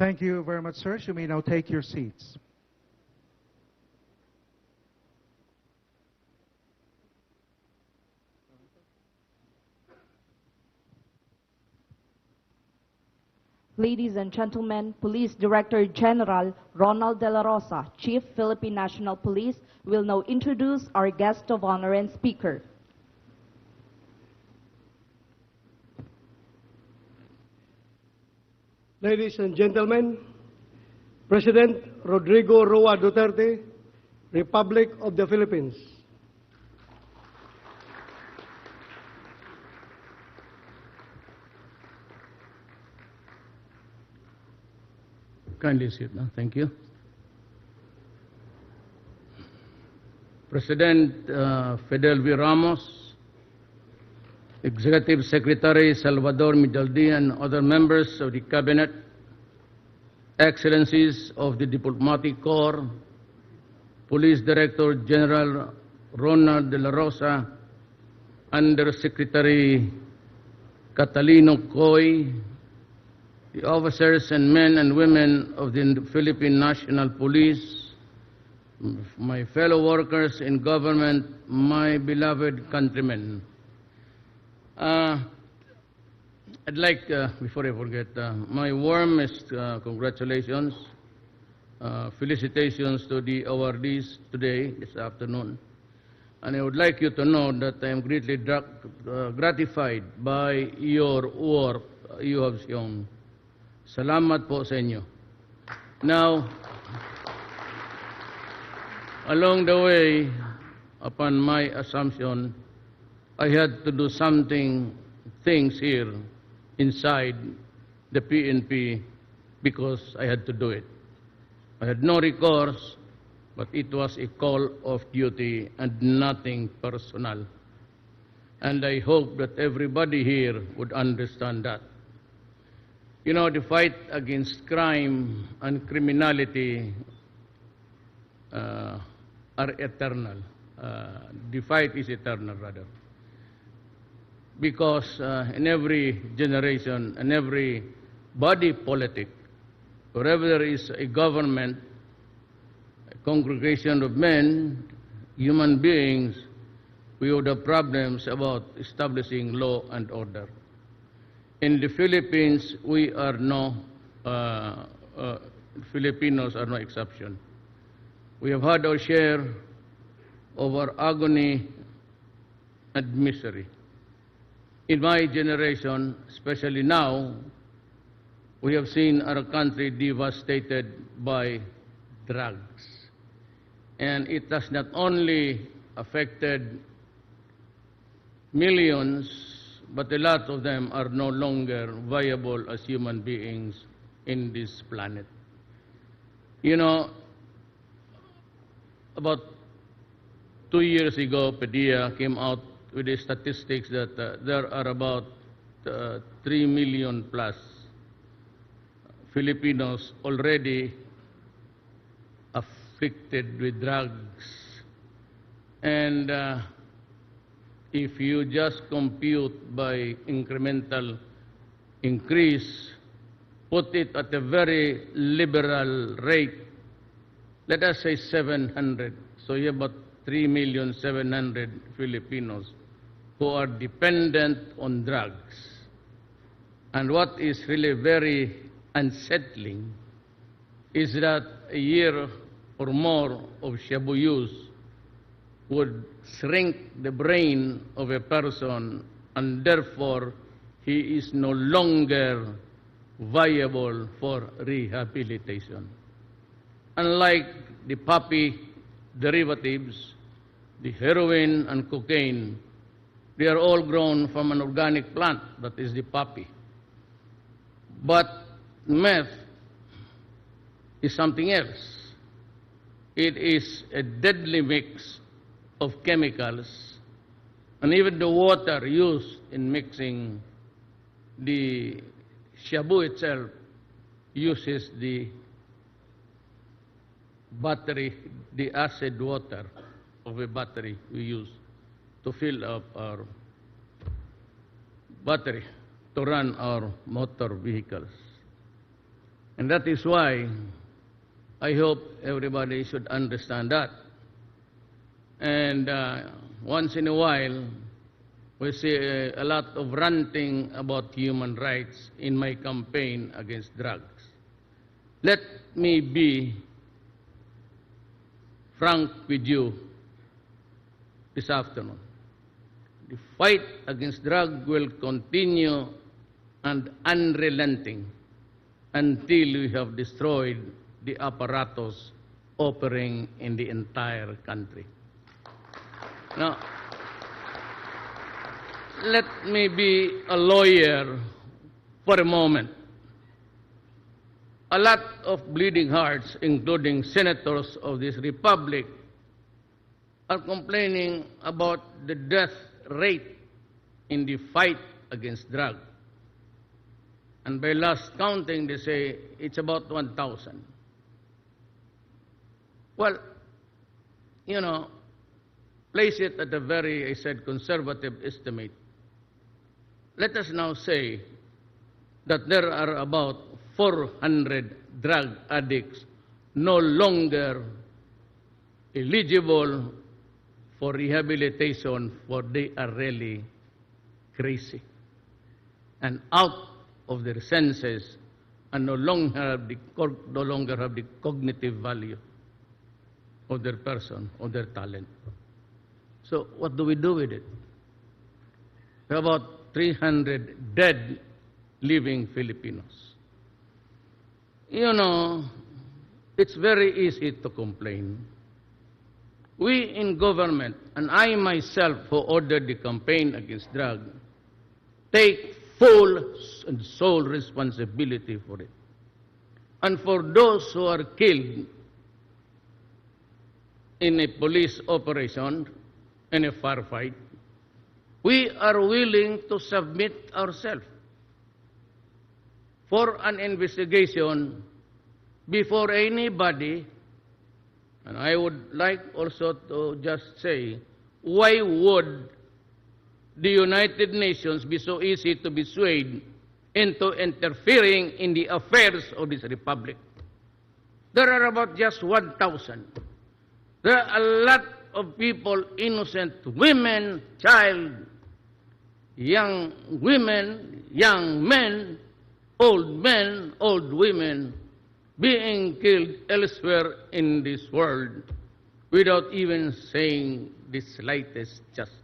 Thank you very much, sir. You may now take your seats. Ladies and gentlemen, Police Director General Ronald De La Rosa, Chief Philippine National Police, will now introduce our guest of honor and speaker. Ladies and gentlemen, President Rodrigo Roa Duterte, Republic of the Philippines. Kindly sit now. Thank you. President Fidel V. Ramos, Executive Secretary Salvador Midaldi, and other members of the Cabinet, Excellencies of the Diplomatic Corps, Police Director General Ronald De La Rosa, Undersecretary Catalino Coy, the officers and men and women of the Philippine National Police, my fellow workers in government, my beloved countrymen. I'd like, before I forget, my warmest congratulations, felicitations to the awardees today, this afternoon. And I would like you to know that I am greatly gratified by your work you have shown. Salamat po sa inyo. Now, along the way, upon my assumption, I had to do things here inside the PNP because I had to do it. I had no recourse, but it was a call of duty and nothing personal. And I hope that everybody here would understand that. You know, the fight against crime and criminality are eternal. The fight is eternal, rather. Because in every generation and every body politic, wherever there is a government, a congregation of men, human beings, we would have problems about establishing law and order. In the Philippines, we are Filipinos are no exception. We have had our share of our agony and misery. In my generation, especially now, we have seen our country devastated by drugs. And it has not only affected millions, but a lot of them are no longer viable as human beings in this planet. You know, about 2 years ago, PDEA came out with the statistics that there are about 3 million plus Filipinos already afflicted with drugs. And if you just compute by incremental increase, put it at a very liberal rate, let us say 700. So you have about 3,700,000 Filipinos who are dependent on drugs. And what is really very unsettling is that a year or more of shabu use would shrink the brain of a person, and therefore he is no longer viable for rehabilitation. Unlike the poppy derivatives, the heroin and cocaine, they are all grown from an organic plant, that is the poppy. But meth is something else. It is a deadly mix of chemicals, and even the water used in mixing the shabu itself uses the battery, the acid water of a battery we use to fill up our battery to run our motor vehicles. And that is why I hope everybody should understand that. And once in a while, we see a lot of ranting about human rights in my campaign against drugs. Let me be frank with you this afternoon. The fight against drugs will continue and unrelenting until we have destroyed the apparatus operating in the entire country. Now, let me be a lawyer for a moment. A lot of bleeding hearts, including senators of this republic, are complaining about the death rate in the fight against drugs. And by last counting, they say it's about 1,000. Well, you know, place it at a very, I said, conservative estimate. Let us now say that there are about 400 drug addicts no longer eligible for rehabilitation, for they are really crazy and out of their senses and no longer have the cognitive value of their person, of their talent. So what do we do with it? There are about 300 dead living Filipinos. You know, it's very easy to complain. We in government, and I myself who ordered the campaign against drugs, take full and sole responsibility for it. And for those who are killed in a police operation, in a firefight, we are willing to submit ourselves for an investigation before anybody. And I would like also to just say, why would the United Nations be so easy to be swayed into interfering in the affairs of this republic? There are about just 1,000. There are a lot of people, innocent women, child, young women, young men, old women, being killed elsewhere in this world without even saying the slightest justice.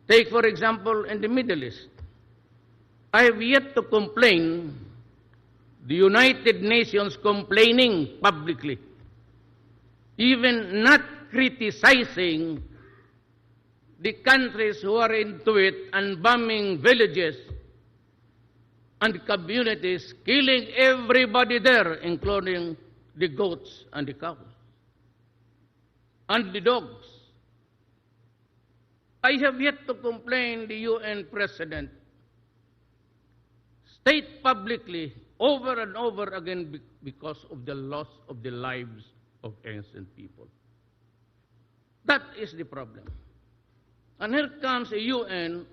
Take, for example, in the Middle East. I have yet to complain, the United Nations complaining publicly, even not criticizing the countries who are into it and bombing villages and communities, killing everybody there, including the goats and the cows and the dogs. I have yet to complain the UN President state publicly over and over again because of the loss of the lives of innocent people. That is the problem. And here comes a UN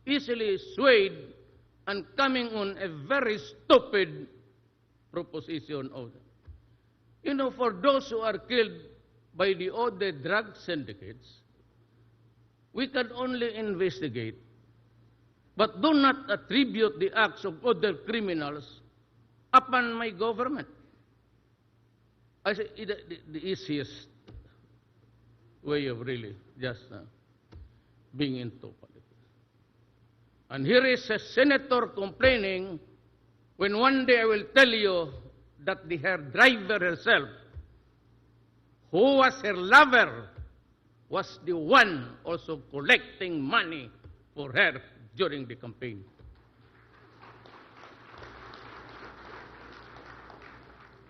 easily swayed and coming on a very stupid proposition of them. You know, for those who are killed by the other drug syndicates, we can only investigate, but do not attribute the acts of other criminals upon my government. I say the easiest way of really just being into politics. And here is a senator complaining when one day I will tell you that her driver herself, who was her lover, was the one also collecting money for her during the campaign.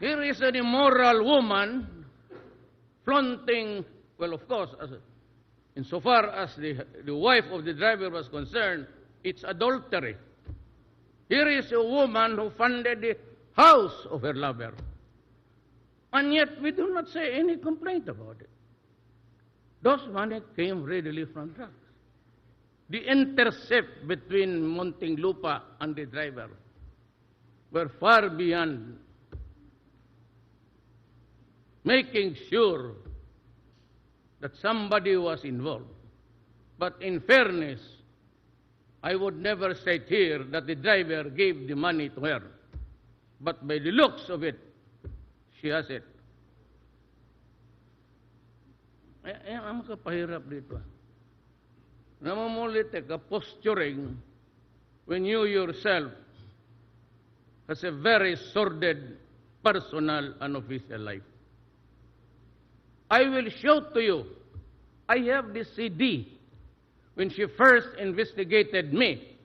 Here is an immoral woman flaunting, well, of course, insofar as the wife of the driver was concerned, it's adultery. Here is a woman who funded the house of her lover. And yet we do not say any complaint about it. Those money came readily from drugs. The intercept between Muntinlupa and the driver were far beyond making sure that somebody was involved. But in fairness, I would never say here that the driver gave the money to her. But by the looks of it, she has it. Ang makapahirap dito. Namumulit ka posturing when you yourself has a very sordid personal and official life. I will show to you, I have this CD when she first investigated me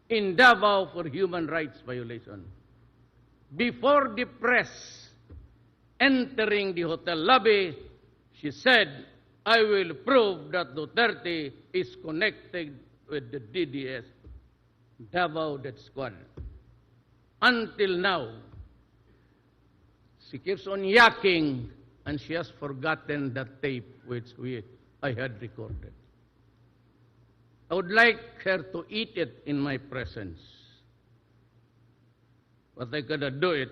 in Davao for human rights violation. Before the press entering the hotel lobby, she said, I will prove that Duterte is connected with the DDS, Davao Death Squad. Until now, she keeps on yakking, and she has forgotten that tape which I had recorded. I would like her to eat it in my presence, but I cannot do it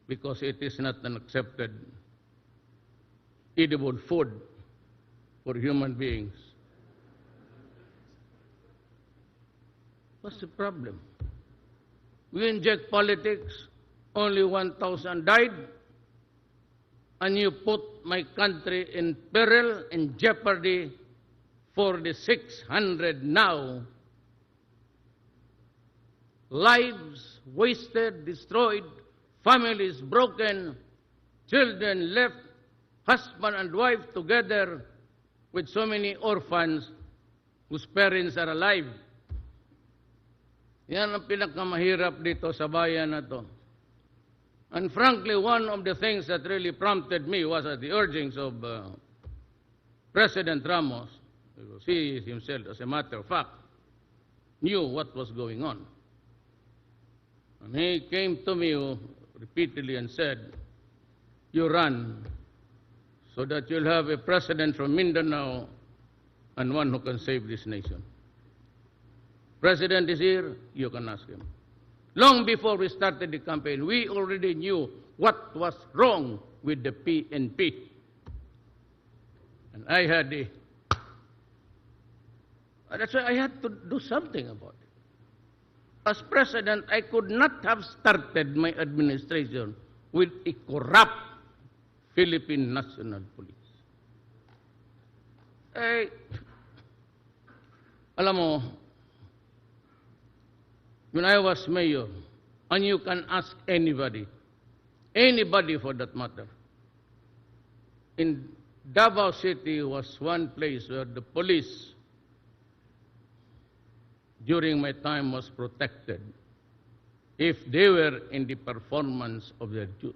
because it is not an accepted edible food for human beings. What's the problem? We inject politics, only 1,000 died, and you put my country in peril, in jeopardy for the 600 now. Lives wasted, destroyed, families broken, children left, husband and wife together with so many orphans whose parents are alive. Yan ang pinakamahirap dito sa bayan na to. And frankly, one of the things that really prompted me was at the urgings of President Ramos, because he himself, as a matter of fact, knew what was going on. And he came to me repeatedly and said, you run so that you'll have a president from Mindanao and one who can save this nation. President is here, you can ask him. Long before we started the campaign, we already knew what was wrong with the PNP. And I had that's why I had to do something about it. As president, I could not have started my administration with a corrupt Philippine National Police. Alam mo, when I was mayor, and you can ask anybody for that matter, in Davao City was one place where the police, during my time, was protected if they were in the performance of their duties.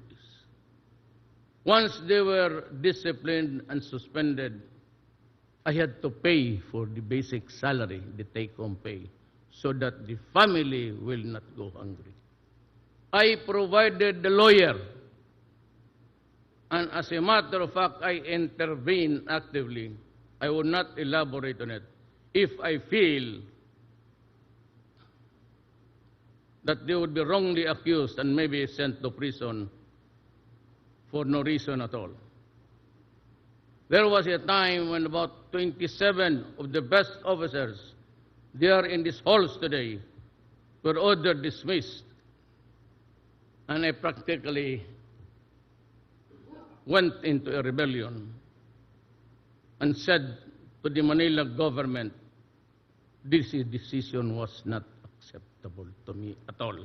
Once they were disciplined and suspended, I had to pay for the basic salary, the take-home pay, so that the family will not go hungry. I provided the lawyer, and as a matter of fact, I intervened actively. I will not elaborate on it. If I feel that they would be wrongly accused and maybe sent to prison for no reason at all. There was a time when about 27 of the best officers, they are in these halls today, were ordered dismissed. And I practically went into a rebellion and said to the Manila government, this decision was not acceptable to me at all.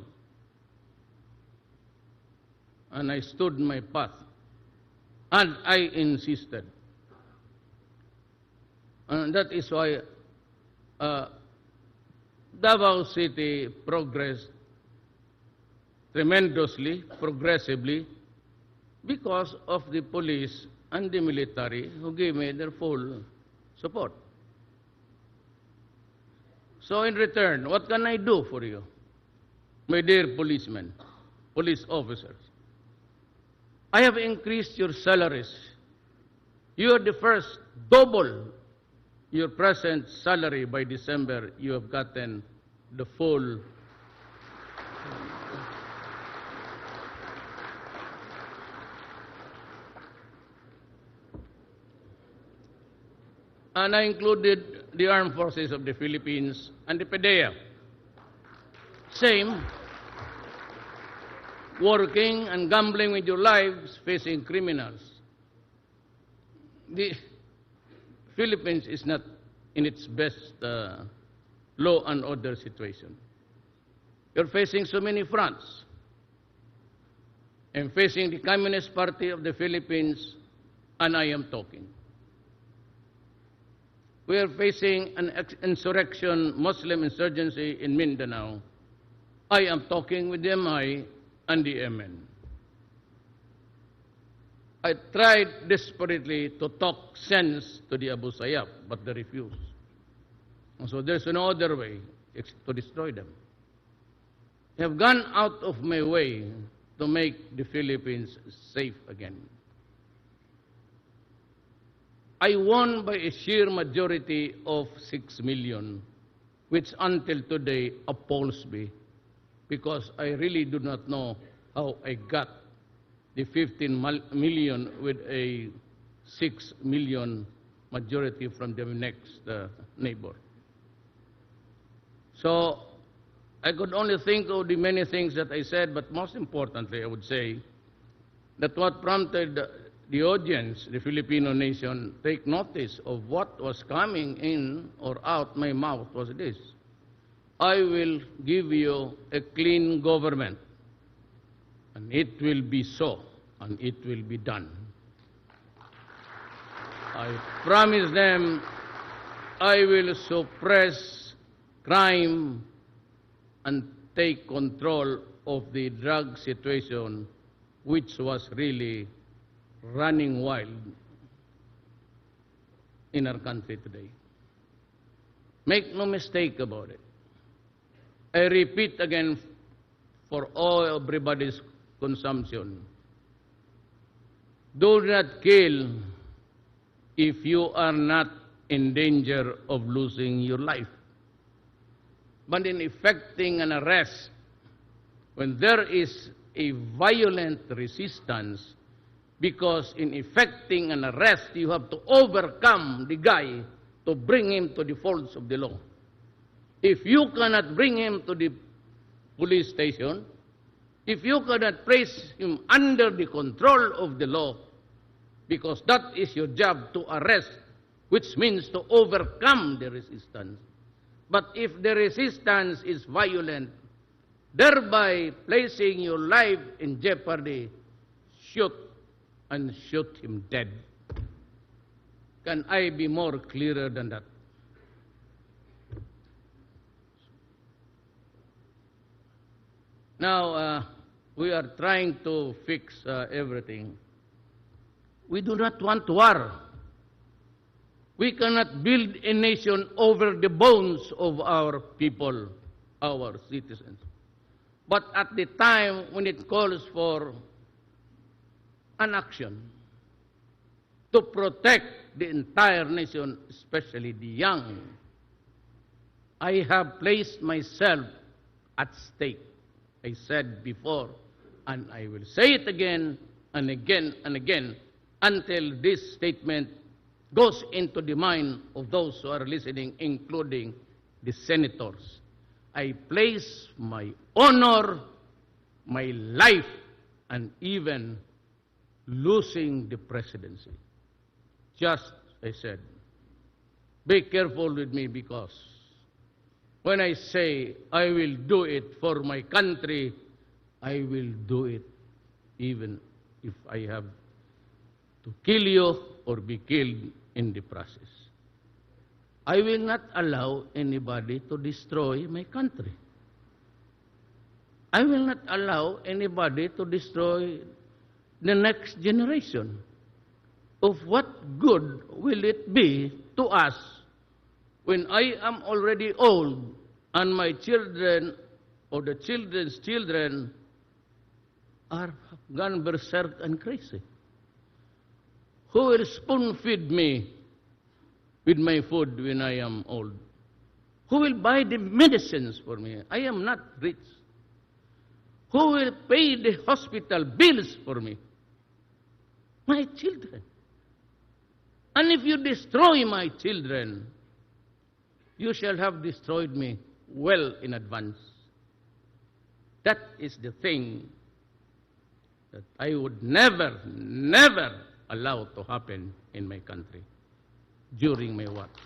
And I stood my path, and I insisted. And that is why Davao City progressed tremendously, progressively, because of the police and the military who gave me their full support. So in return, what can I do for you, my dear policemen, police officers? I have increased your salaries. You are the first, double your present salary by December. You have gotten the full and I included the Armed Forces of the Philippines and the PDEA. Same, working and gambling with your lives, facing criminals. The Philippines is not in its best law and order situation. You're facing so many fronts. I'm facing the Communist Party of the Philippines, and I am talking. We are facing an insurrection, Muslim insurgency in Mindanao. I am talking with the MI and the MN. I tried desperately to talk sense to the Abu Sayyaf, but they refused. And so there's no other way to destroy them. I have gone out of my way to make the Philippines safe again. I won by a sheer majority of 6 million, which until today appalls me, because I really do not know how I got the 15 million with a 6 million majority from the next neighbor. So I could only think of the many things that I said, but most importantly, I would say that what prompted the audience, the Filipino nation, take notice of what was coming in or out my mouth was this: I will give you a clean government, and it will be so, and it will be done. I promise them I will suppress crime and take control of the drug situation, which was really running wild in our country today. Make no mistake about it. I repeat again for all everybody's consumption. Do not kill if you are not in danger of losing your life. But in effecting an arrest, when there is a violent resistance, because in effecting an arrest, you have to overcome the guy to bring him to the folds of the law. If you cannot bring him to the police station, if you cannot place him under the control of the law, because that is your job, to arrest, which means to overcome the resistance. But if the resistance is violent, thereby placing your life in jeopardy, shoot and shoot him dead. Can I be more clearer than that? Now, we are trying to fix everything. We do not want war. We cannot build a nation over the bones of our people, our citizens. But at the time when it calls for an action to protect the entire nation, especially the young, I have placed myself at stake. I said before, and I will say it again and again and again, until this statement goes into the mind of those who are listening, including the senators. I place my honor, my life, and even losing the presidency. Just, I said, be careful with me, because when I say I will do it for my country, I will do it even if I have to kill you or be killed in the process. I will not allow anybody to destroy my country. I will not allow anybody to destroy the next generation. Of what good will it be to us when I am already old and my children or the children's children are gone berserk and crazy? Who will spoon feed me with my food when I am old? Who will buy the medicines for me? I am not rich. Who will pay the hospital bills for me? My children. And if you destroy my children, you shall have destroyed me well in advance. That is the thing that I would never, never allow to happen in my country during my watch.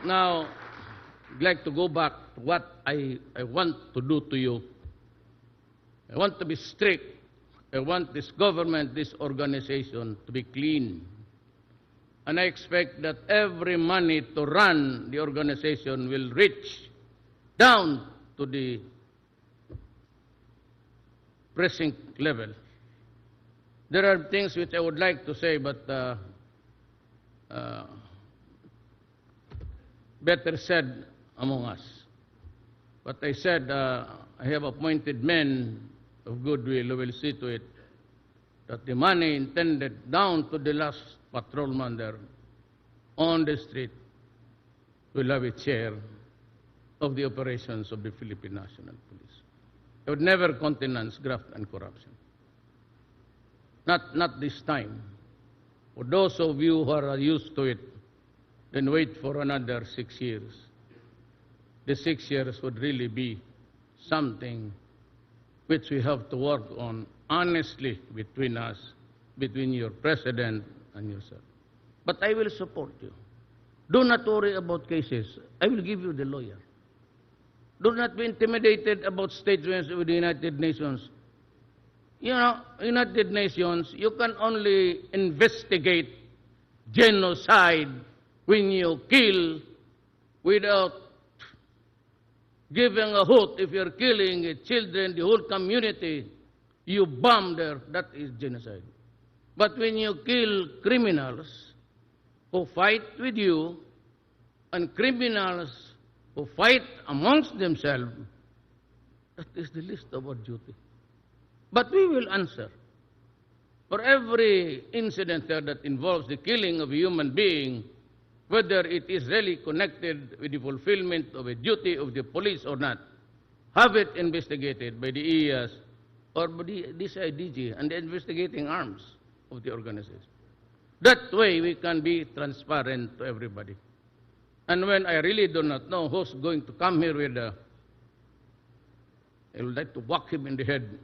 Now, I'd like to go back to what I want to do to you. I want to be strict. I want this government, this organization to be clean. And I expect that every money to run the organization will reach down to the precinct level. There are things which I would like to say, but better said among us. But I said, I have appointed men of goodwill who will see to it that the money intended down to the last patrolman there on the street will have a share of the operations of the Philippine National Police. I would never countenance graft and corruption. Not this time. For those of you who are used to it, then wait for another 6 years. The 6 years would really be something which we have to work on honestly between us, between your president and yourself. But I will support you. Do not worry about cases. I will give you the lawyer. Do not be intimidated about statements with the United Nations. You know, United Nations, you can only investigate genocide when you kill without giving a hoot. If you're killing children, the whole community, you bomb there, that is genocide. But when you kill criminals who fight with you and criminals who fight amongst themselves, that is the least of our duty. But we will answer for every incident there that involves the killing of a human being, whether it is really connected with the fulfillment of a duty of the police or not. Have it investigated by the EAS or by the DCIDG and the investigating arms of the organization. That way we can be transparent to everybody. And when I really do not know who's going to come here with I would like to whack him in the head.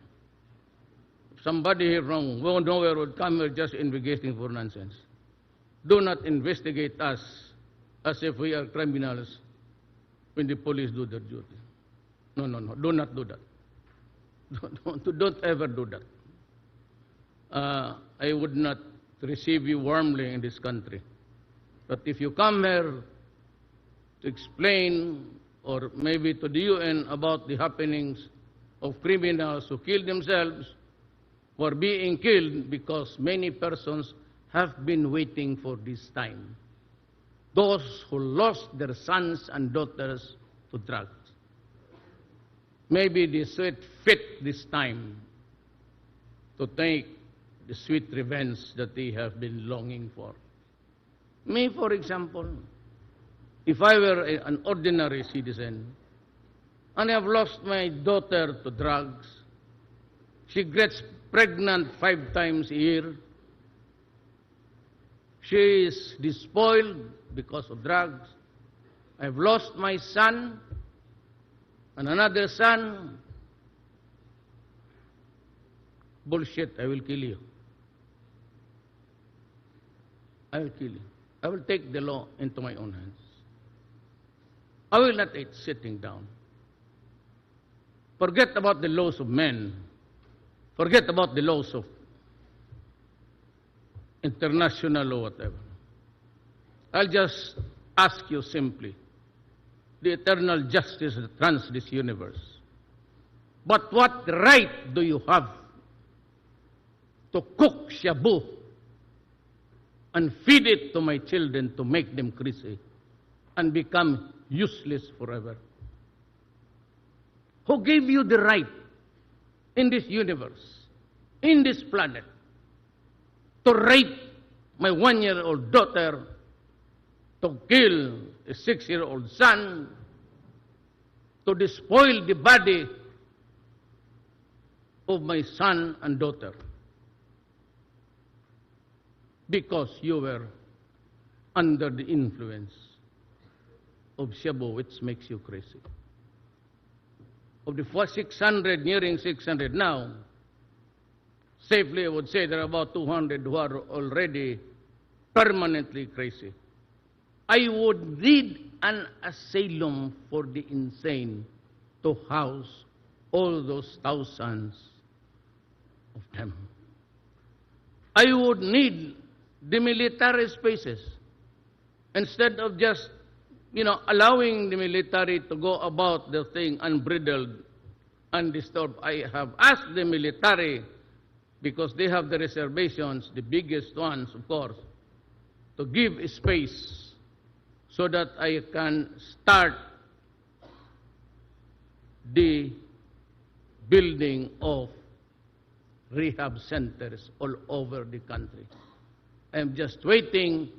If somebody here from nowhere would come here just investigating for nonsense. Do not investigate us as if we are criminals when the police do their duty. No, no, no. Do not do that. Don't ever do that. I would not receive you warmly in this country. But if you come here to explain or maybe to the UN about the happenings of criminals who kill themselves or being killed because many persons have been waiting for this time. Those who lost their sons and daughters to drugs. Maybe they saw it fit this time to take the sweet revenge that they have been longing for. Me, for example, if I were an ordinary citizen and I have lost my daughter to drugs, she gets pregnant 5 times a year, she is despoiled because of drugs. I've lost my son and another son. Bullshit, I will kill you. I will kill you. I will take the law into my own hands. I will not eat sitting down. Forget about the laws of men. Forget about the laws of international law, whatever. I'll just ask you simply, the eternal justice that runs this universe. But what right do you have to cook shabu and feed it to my children to make them crazy and become useless forever? Who gave you the right in this universe, in this planet, to rape my 1-year-old daughter, to kill a 6-year-old son, to despoil the body of my son and daughter? because you were under the influence of shabu, which makes you crazy. Of the 600, nearing 600 now, safely I would say there are about 200 who are already permanently crazy. I would need an asylum for the insane to house all those thousands of them. I would need the military spaces instead of just, allowing the military to go about the thing unbridled, undisturbed. I have asked the military, because they have the reservations, the biggest ones, of course, to give space so that I can start the building of rehab centers all over the country. I am just waiting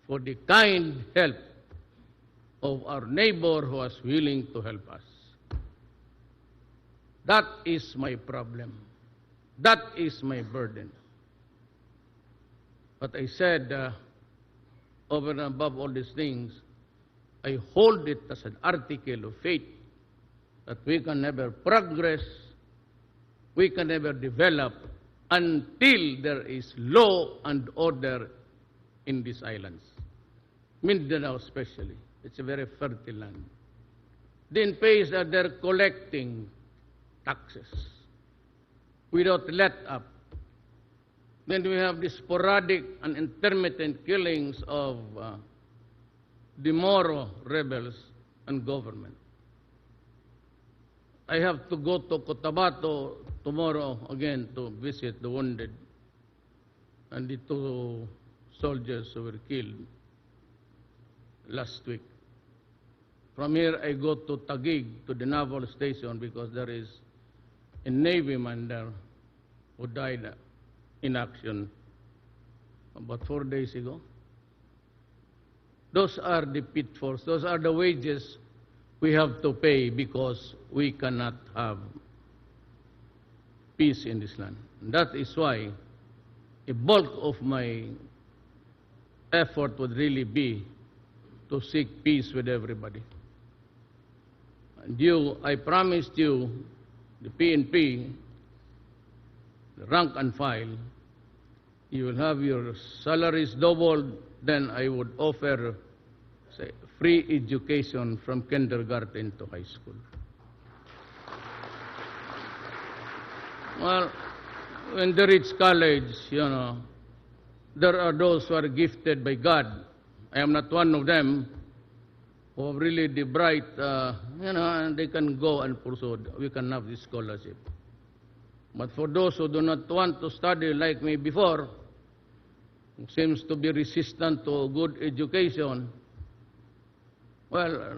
for the kind help of our neighbor who is willing to help us. That is my problem. That is my burden. But I said, over and above all these things, I hold it as an article of faith that we can never progress, we can never develop until there is law and order in these islands. Mindanao especially. It's a very fertile land. Then pays that they're collecting taxes without let up. Then we have the sporadic and intermittent killings of the Moro rebels and government. I have to go to Cotabato tomorrow again to visit the wounded and the 2 soldiers who were killed last week. From here, I go to Taguig, to the naval station, because there is a Navy man there who died in action about 4 days ago. Those are the pitfalls. Those are the wages we have to pay because we cannot have peace in this land. And that is why a bulk of my effort would really be to seek peace with everybody. And I promised you, the PNP, the rank and file, you will have your salaries doubled, then I would offer, say, free education from kindergarten to high school. Well, when they reach college, there are those who are gifted by God. I am not one of them, who are really the bright, and they can go and pursue. We can have this scholarship. But for those who do not want to study like me before, who seems to be resistant to good education, well,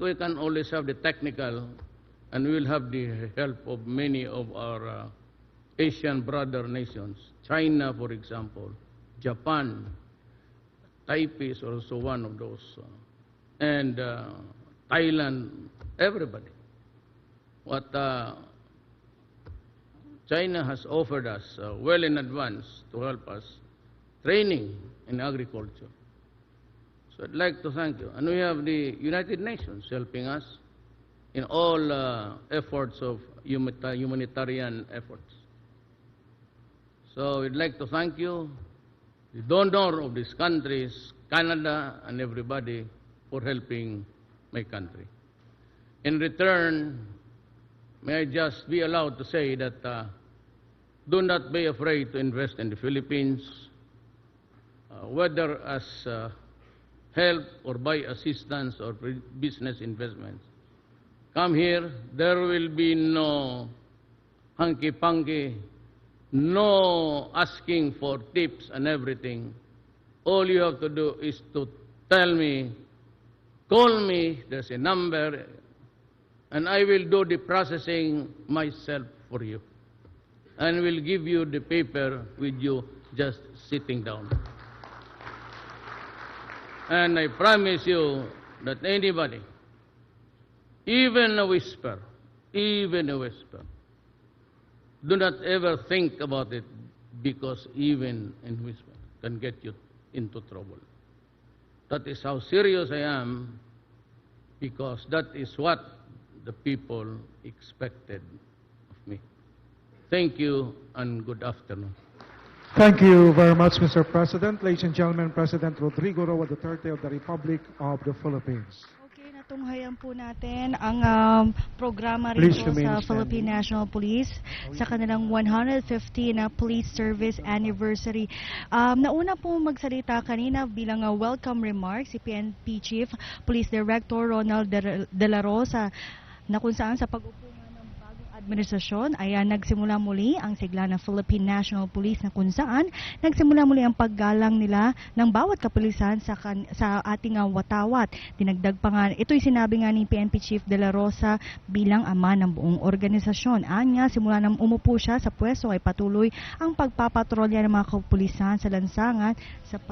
we can always have the technical, and we will have the help of many of our Asian brother nations. China, for example, Japan, Taipei is also one of those, and Thailand, everybody. What China has offered us well in advance to help us training in agriculture. So I'd like to thank you. And we have the United Nations helping us in all efforts of humanitarian efforts. So we'd like to thank you, the donor of these countries, Canada and everybody, for helping my country. In return, may I just be allowed to say that do not be afraid to invest in the Philippines, whether as help or by assistance or business investments. Come here, there will be no hanky-panky, no asking for tips and everything. All you have to do is to tell me, call me, there's a number, and I will do the processing myself for you. And will give you the paper with you just sitting down. And I promise you that anybody, even a whisper, do not ever think about it, because even in whisper can get you into trouble. That is how serious I am, because that is what the people expected of me. Thank you and good afternoon. Thank you very much, Mr. President. Ladies and gentlemen, President Rodrigo Roa Duterte of the Republic of the Philippines. Okay, natunghayan po natin ang programa rin Please po remain sa standing. Philippine National Police sa kanilang 150 na Police Service Anniversary. Nauna po magsalita kanina bilang welcome remarks si PNP Chief Police Director Ronald De La Rosa, na kung saan sa pag-upo nga ng bagong administrasyon ay nagsimula muli ang sigla ng Philippine National Police, na kung saan nagsimula muli ang paggalang nila ng bawat kapulisan sa ating watawat. Dinagdag pa nga, ito'y sinabi nga ni PNP Chief De La Rosa bilang ama ng buong organisasyon. Anya, simula nang umupo siya sa pwesto ay patuloy ang pagpapatrolya ng mga kapulisan sa lansangan sa